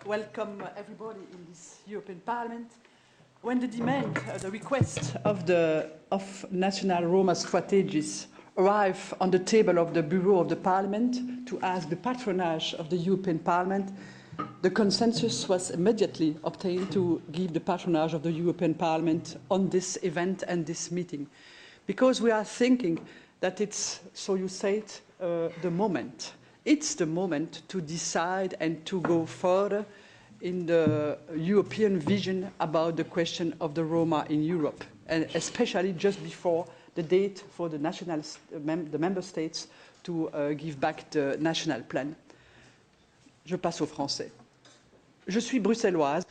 welcome everybody in this European Parliament. When the demand, the request of national Roma strategies arrive on the table of the Bureau of the Parliament to ask the patronage of the European Parliament, the consensus was immediately obtained to give the patronage of the European Parliament on this event and this meeting. Because we are thinking that it's, so you say it, the moment. It's the moment to decide and to go further in the European vision about the question of the Roma in Europe, and especially just before the date for the member states to give back the national plan. Je passe au français. Je suis bruxelloise.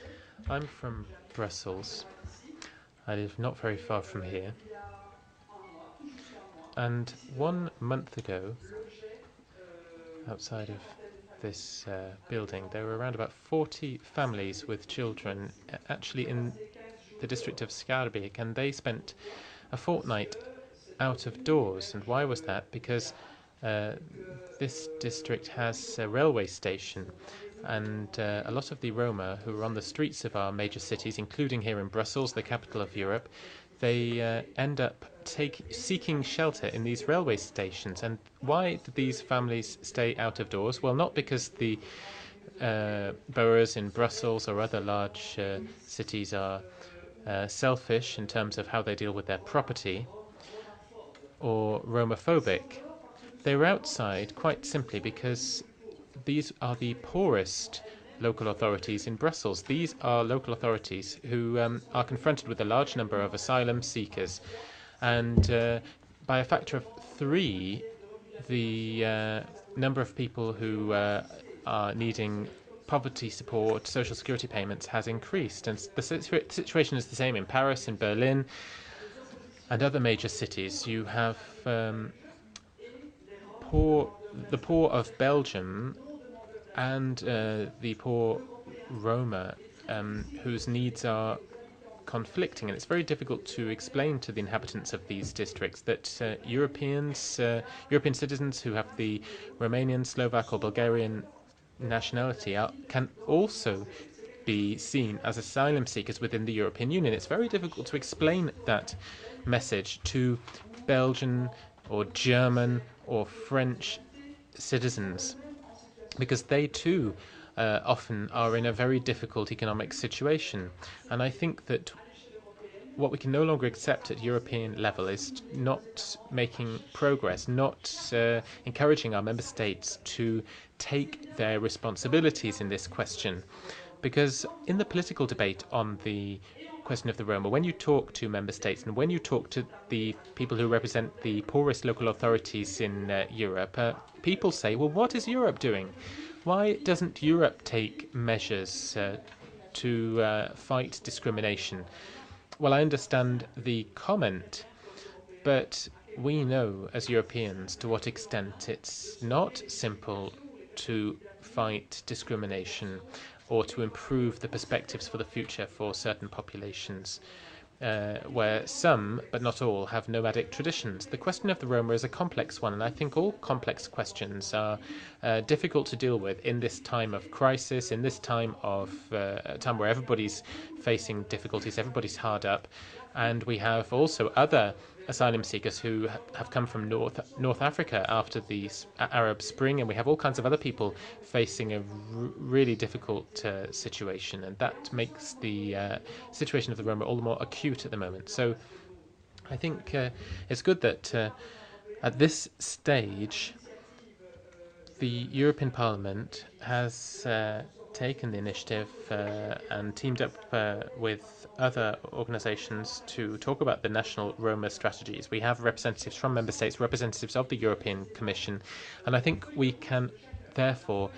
I'm from Brussels. I live not very far from here. And 1 month ago, outside of this building, there were around about 40 families with children actually in the district of Schaerbeek, and they spent a fortnight out of doors. And why was that? Because this district has a railway station, and a lot of the Roma who are on the streets of our major cities, including here in Brussels, the capital of Europe, they end up seeking shelter in these railway stations. And why do these families stay out of doors? Well, not because the boroughs in Brussels or other large cities are selfish in terms of how they deal with their property or Romophobic. They were outside quite simply because these are the poorest local authorities in Brussels. These are local authorities who are confronted with a large number of asylum seekers. And by a factor of 3, the number of people who are needing poverty support, social security payments has increased. And the situation is the same in Paris, in Berlin, and other major cities. You have the poor of Belgium and the poor Roma whose needs are conflicting, and it's very difficult to explain to the inhabitants of these districts that European citizens who have the Romanian, Slovak or Bulgarian nationality can also be seen as asylum seekers within the European Union. It's very difficult to explain that message to Belgian or German or French citizens, because they too often are in a very difficult economic situation. And I think that what we can no longer accept at European level is not making progress, not encouraging our member states to take their responsibilities in this question. Because in the political debate on the question of the Roma, when you talk to member states and when you talk to the people who represent the poorest local authorities in Europe, people say, well, what is Europe doing? Why doesn't Europe take measures to fight discrimination? Well, I understand the comment, but we know as Europeans to what extent it's not simple to fight discrimination or to improve the perspectives for the future for certain populations, where some, but not all, have nomadic traditions. The question of the Roma is a complex one, and I think all complex questions are difficult to deal with in this time of crisis, in this time of a time where everybody's facing difficulties, everybody's hard up, and we have also other asylum seekers who have come from North Africa after the Arab Spring, and we have all kinds of other people facing a really difficult situation, and that makes the situation of the Roma all the more acute at the moment. So I think it's good that at this stage the European Parliament has taken the initiative and teamed up with other organisations to talk about the national Roma strategies. We have representatives from member states, representatives of the European Commission, and I think we can therefore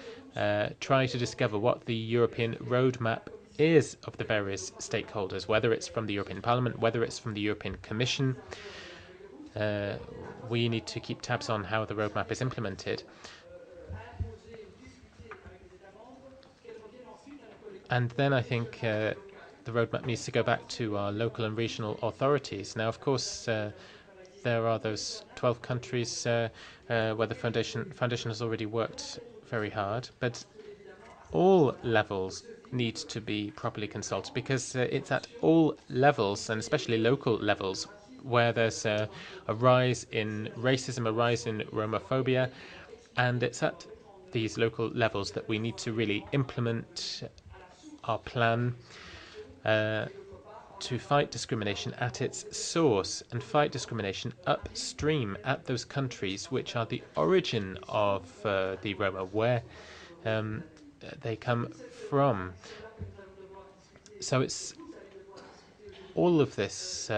try to discover what the European roadmap is of the various stakeholders, whether it's from the European Parliament, whether it's from the European Commission. We need to keep tabs on how the roadmap is implemented. And then I think the roadmap needs to go back to our local and regional authorities. Now, of course, there are those 12 countries where the foundation has already worked very hard, but all levels need to be properly consulted, because it's at all levels, and especially local levels, where there's a rise in racism, a rise in Romophobia, and it's at these local levels that we need to really implement our plan to fight discrimination at its source and fight discrimination upstream at those countries which are the origin of the Roma, where they come from. So it's all of this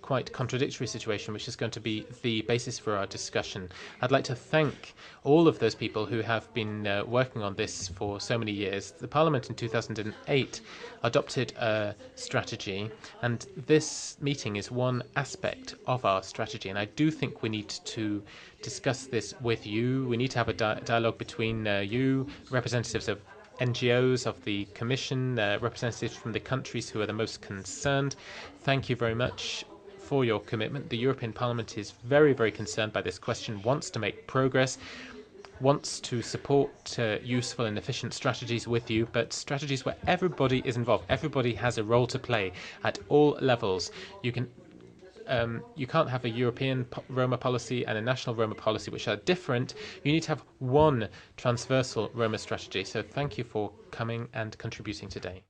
quite contradictory situation which is going to be the basis for our discussion. I'd like to thank all of those people who have been working on this for so many years. The Parliament in 2008 adopted a strategy, and this meeting is one aspect of our strategy, and I do think we need to discuss this with you. We need to have a dialogue between you, representatives of NGOs, of the Commission, representatives from the countries who are the most concerned. Thank you very much for your commitment. The European Parliament is very, very concerned by this question, wants to make progress, wants to support useful and efficient strategies with you, but strategies where everybody is involved. Everybody has a role to play at all levels. You can't have a European Roma policy and a national Roma policy which are different. You need to have one transversal Roma strategy. So thank you for coming and contributing today.